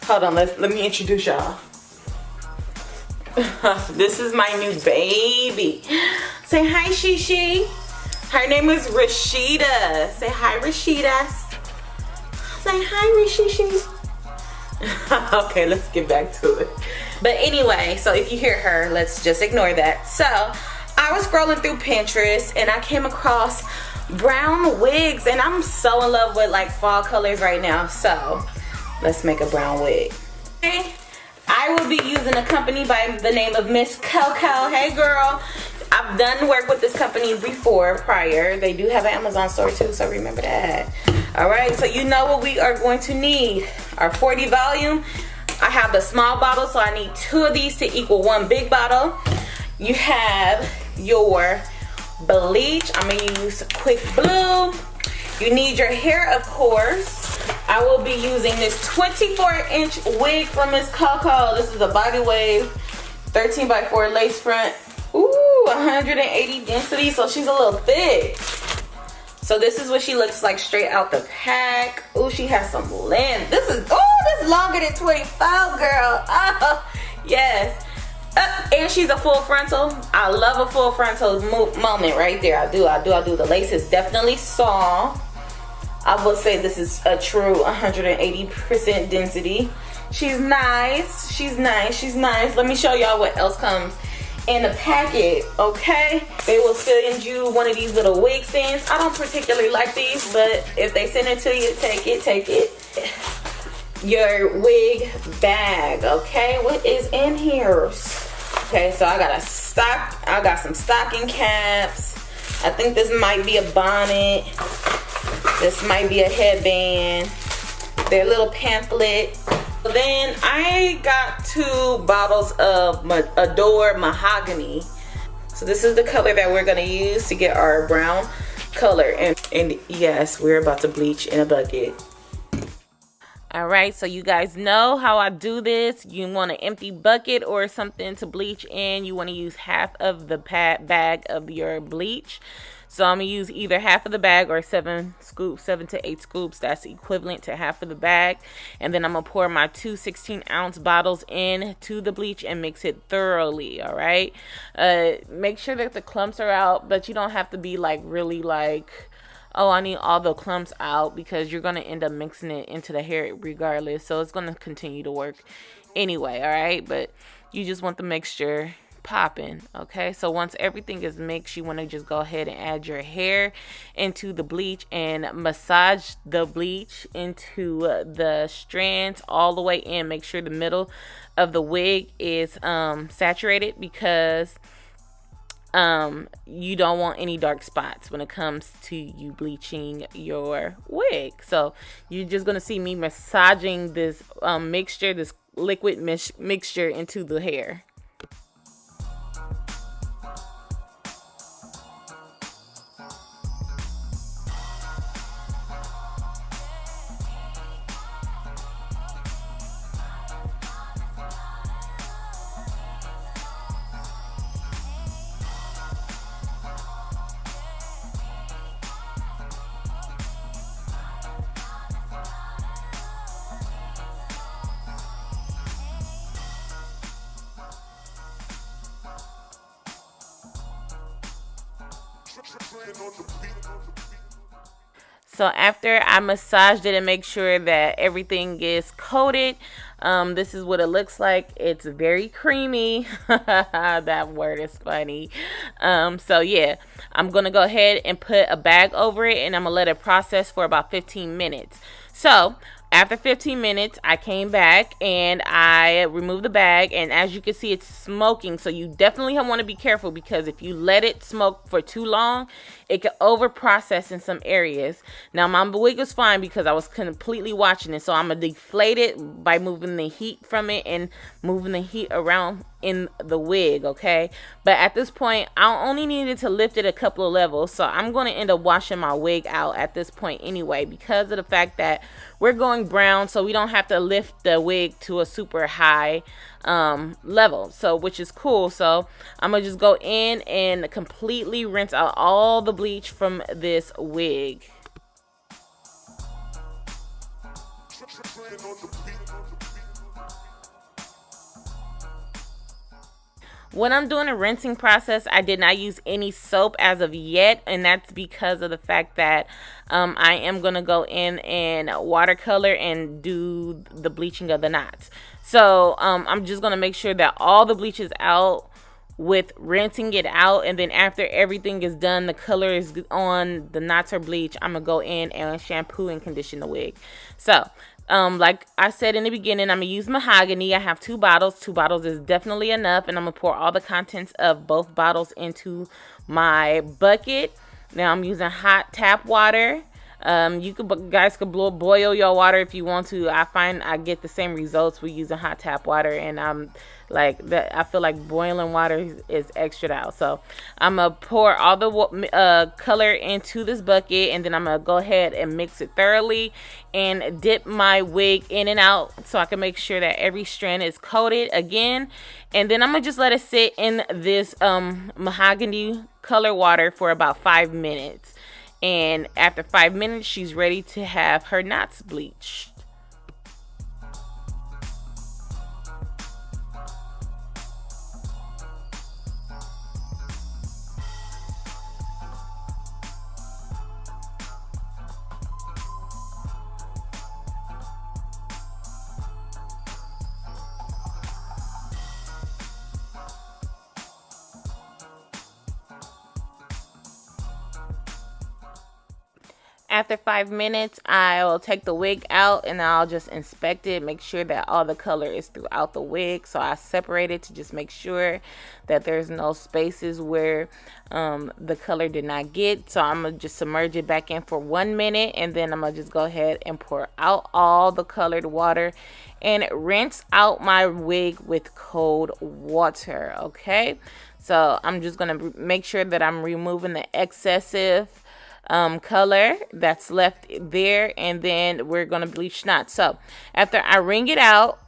Hold on, let me introduce y'all. This is my new baby. Say hi, Shishi. Her name is Rashida. Say hi, Rashida. Say hi, Rishishi. Okay, let's get back to it. But anyway, so if you hear her, let's just ignore that. So I was scrolling through Pinterest and I came across brown wigs, and I'm so in love with like fall colors right now. So let's make a brown wig. Okay. I will be using a company by the name of Mscoco. Hey girl, I've done work with this company before prior. They do have an Amazon store too, so remember that. All right, so you know what we are going to need. Our 40 volume. I have the small bottle, so I need 2 of these to equal 1 big bottle. You have your bleach. I'm gonna use Quick Blue. You need your hair, of course. I will be using this 24-inch wig from Mscoco. This is a body wave, 13x4 lace front. Ooh, 180 density, so she's a little thick. So this is what she looks like straight out the pack. Ooh, she has some length. This is longer than 24, girl. Oh, yes. And she's a full frontal. I love a full frontal moment right there. I do. The lace is definitely soft. I will say this is a true 180% density. She's nice. She's nice. Let me show y'all what else comes in the packet, okay? They will send you one of these little wig stands. I don't particularly like these, but if they send it to you, take it. Your wig bag, okay? What is in here? Okay, so I got some stocking caps. I think this might be a bonnet. This might be a headband. Their little pamphlet. Then I got 2 bottles of Adore Mahogany. So this is the color that we're gonna use to get our brown color. And yes, we're about to bleach in a bucket. All right, so you guys know how I do this. You want an empty bucket or something to bleach in. You want to use half of the bag of your bleach. So I'm going to use either half of the bag or 7 to 8 scoops. That's equivalent to half of the bag. And then I'm going to pour my 2 16-ounce bottles into the bleach and mix it thoroughly, all right? Make sure that the clumps are out, but you don't have to be like really like, oh, I need all the clumps out, because you're going to end up mixing it into the hair regardless. So it's going to continue to work anyway, all right? But you just want the mixture popping, okay? So once everything is mixed, you want to just go ahead and add your hair into the bleach and massage the bleach into the strands all the way in. Make sure the middle of the wig is saturated, because you don't want any dark spots when it comes to you bleaching your wig. So you're just gonna see me massaging this mixture, this liquid mixture into the hair. So after I massaged it and make sure that everything is coated, this is what it looks like. It's very creamy. That word is funny. So yeah, I'm gonna go ahead and put a bag over it, and I'm gonna let it process for about 15 minutes. So after 15 minutes, I came back and I removed the bag, and as you can see, it's smoking. So you definitely want to be careful, because if you let it smoke for too long, it can over process in some areas. Now my wig was fine because I was completely watching it, so I'm gonna deflate it by moving the heat from it and moving the heat around in the wig, okay? But at this point, I only needed to lift it a couple of levels, so I'm going to end up washing my wig out at this point anyway, because of the fact that we're going brown, so we don't have to lift the wig to a super high level, so which is cool. So I'm gonna just go in and completely rinse out all the bleach from this wig. When I'm doing a rinsing process, I did not use any soap as of yet, and that's because of the fact that I am going to go in and watercolor and do the bleaching of the knots. So I'm just going to make sure that all the bleach is out with rinsing it out, and then after everything is done, the color is on, the knots are bleached, I'm going to go in and shampoo and condition the wig. So like I said in the beginning, I'm gonna use mahogany. I have 2 bottles. 2 bottles is definitely enough, and I'm gonna pour all the contents of both bottles into my bucket. Now I'm using hot tap water. Guys could boil your water if you want to. I find I get the same results with using hot tap water, and I'm like that. I feel like boiling water is extra out. So I'm gonna pour all the color into this bucket, and then I'm gonna go ahead and mix it thoroughly and dip my wig in and out so I can make sure that every strand is coated again. And then I'm gonna just let it sit in this mahogany color water for about 5 minutes. And after 5 minutes, she's ready to have her knots bleached. After 5 minutes, I'll take the wig out and I'll just inspect it, make sure that all the color is throughout the wig. So I separate it to just make sure that there's no spaces where the color did not get. So I'm going to just submerge it back in for 1 minute, and then I'm going to just go ahead and pour out all the colored water and rinse out my wig with cold water, okay? So I'm just going to make sure that I'm removing the excessive color that's left there, and then we're gonna bleach knots. So after I wring it out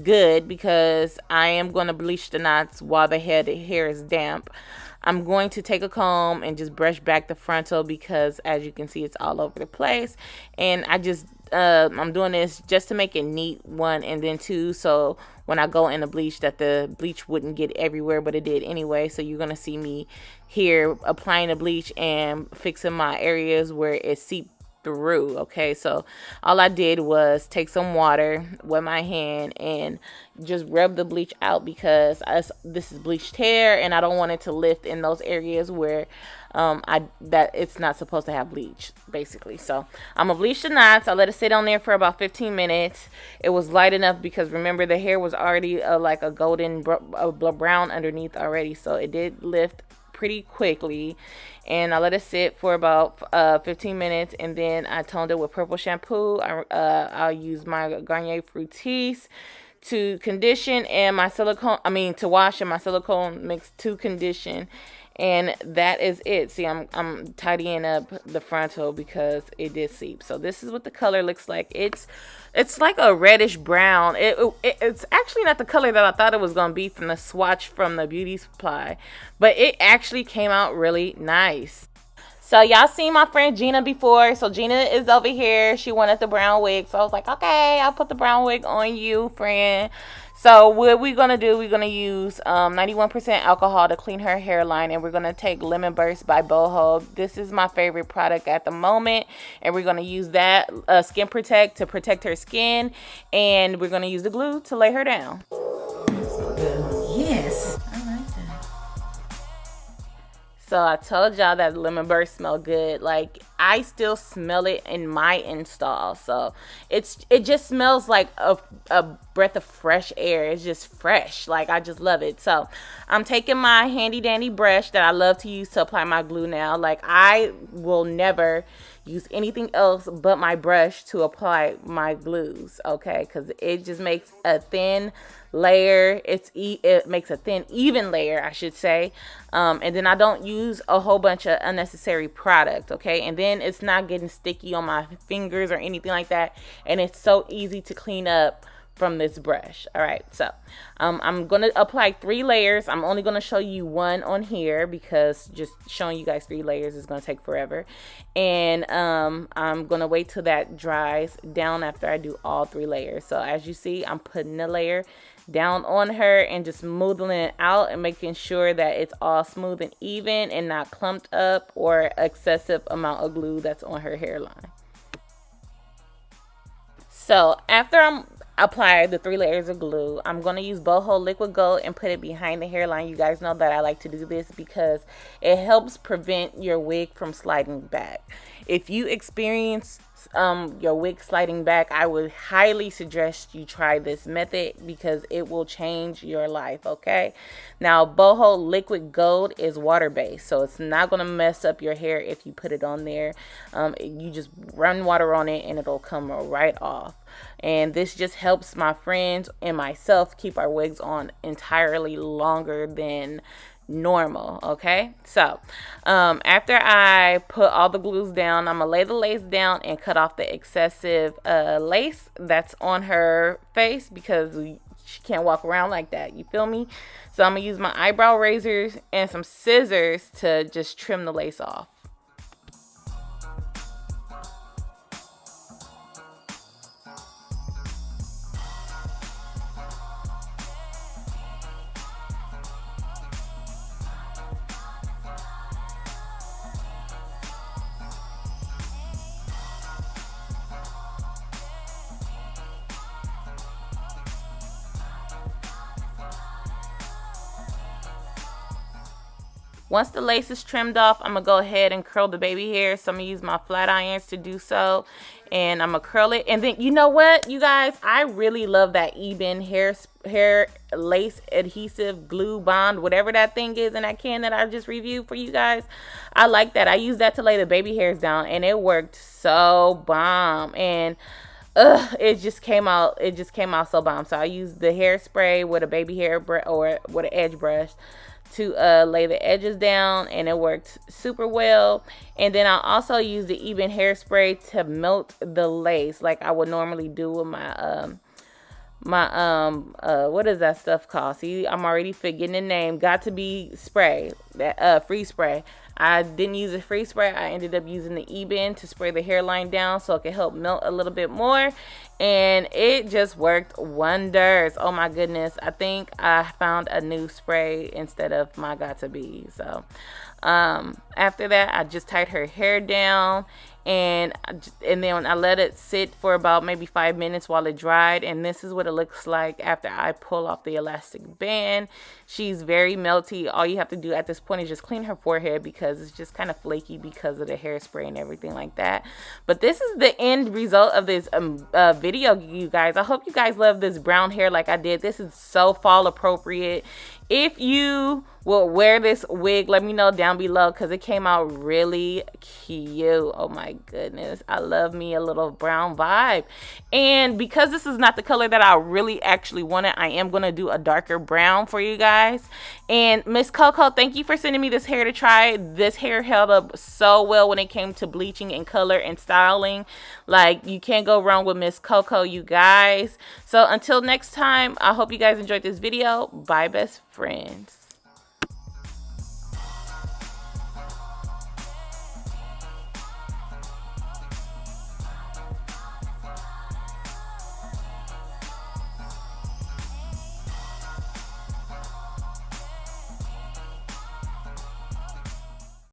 good, because I am going to bleach the knots while the hair is damp, I'm going to take a comb and just brush back the frontal, because as you can see, it's all over the place. And I'm doing this just to make it neat, 1, and then 2, so when I go in the bleach, that the bleach wouldn't get everywhere, but it did anyway. So you're gonna see me here applying the bleach and fixing my areas where it seeped through. Okay, so all I did was take some water with my hand and just rub the bleach out, because this is bleached hair and I don't want it to lift in those areas where that it's not supposed to have bleach, basically. So I'm gonna bleach the knots. I let it sit on there for about 15 minutes. It was light enough because remember, the hair was already like a golden brown underneath already, so it did lift pretty quickly. And I let it sit for about 15 minutes, and then I toned it with purple shampoo. I'll use my Garnier Fructis to condition, and my to wash, and my silicone mix to condition. And that is it. See, I'm tidying up the frontal because it did seep. So this is what the color looks like. It's like a reddish brown. It's actually not the color that I thought it was going to be from the swatch from the beauty supply, but it actually came out really nice. So y'all seen my friend Gina before. So Gina is over here. She wanted the brown wig. So I was like, okay, I'll put the brown wig on you, friend. So what we're going to do, we're going to use 91% alcohol to clean her hairline. And we're going to take Lemon Burst by Boho. This is my favorite product at the moment. And we're going to use that Skin Protect to protect her skin. And we're going to use the glue to lay her down. Yes, I like that. So I told y'all that lemon burst smell good. Like, I still smell it in my install. So it just smells like a breath of fresh air. It's just fresh. Like, I just love it. So I'm taking my handy dandy brush that I love to use to apply my glue now. Like, I will never use anything else but my brush to apply my glues, okay? Because it just makes a thin layer. It makes a thin, even layer, I should say. And then I don't use a whole bunch of unnecessary product, okay? And then it's not getting sticky on my fingers or anything like that. And it's so easy to clean up from this brush. All right, so I'm gonna apply 3 layers. I'm only gonna show you one on here because just showing you guys 3 layers is gonna take forever. And I'm gonna wait till that dries down after I do all 3 layers. So as you see, I'm putting the layer down on her and just smoothing it out and making sure that it's all smooth and even and not clumped up or excessive amount of glue that's on her hairline. So after I'm apply the 3 layers of glue, I'm going to use Boho Liquid Gold and put it behind the hairline. You guys know that I like to do this because it helps prevent your wig from sliding back. If you experience your wig sliding back, I would highly suggest you try this method because it will change your life, okay? Now, Boho Liquid Gold is water-based, so it's not going to mess up your hair if you put it on there. You just run water on it and it'll come right off. And this just helps my friends and myself keep our wigs on entirely longer than normal, okay? So after I put all the glues down, I'm gonna lay the lace down and cut off the excessive lace that's on her face because she can't walk around like that, you feel me? So I'm gonna use my eyebrow razors and some scissors to just trim the lace off. Once the lace is trimmed off, I'm going to go ahead and curl the baby hair. So I'm going to use my flat irons to do so. And I'm going to curl it. And then, you know what, you guys? I really love that Eben hair lace adhesive glue bond, whatever that thing is in that can that I just reviewed for you guys. I like that. I use that to lay the baby hairs down. And it worked so bomb. And it just came out so bomb. So I used the hairspray with a baby hair or with an edge brush to lay the edges down, and it worked super well. And then I also use the Eben hairspray to melt the lace like I would normally do with my what is that stuff called? See, I'm already forgetting the name. Got to be spray, that free spray. I didn't use a free spray. I ended up using the Eben to spray the hairline down so it could help melt a little bit more. And it just worked wonders. Oh my goodness. I think I found a new spray instead of my Got to Be. So after that, I just tied her hair down. And then I let it sit for about maybe 5 minutes while it dried. And this is what it looks like after I pull off the elastic band. She's very melty. All you have to do at this point is just clean her forehead because it's just kind of flaky because of the hairspray and everything like that. But this is the end result of this video, you guys. I hope you guys love this brown hair like I did. This is so fall appropriate. If you will wear this wig, let me know down below because it came out really cute. Oh my goodness, I love me a little brown vibe. And because this is not the color that I really actually wanted, I am going to do a darker brown for you guys. And Mscoco, thank you for sending me this hair to try. This hair held up so well when it came to bleaching and color and styling. Like, you can't go wrong with Mscoco, you guys. So until next time, I hope you guys enjoyed this video. Bye, best friends.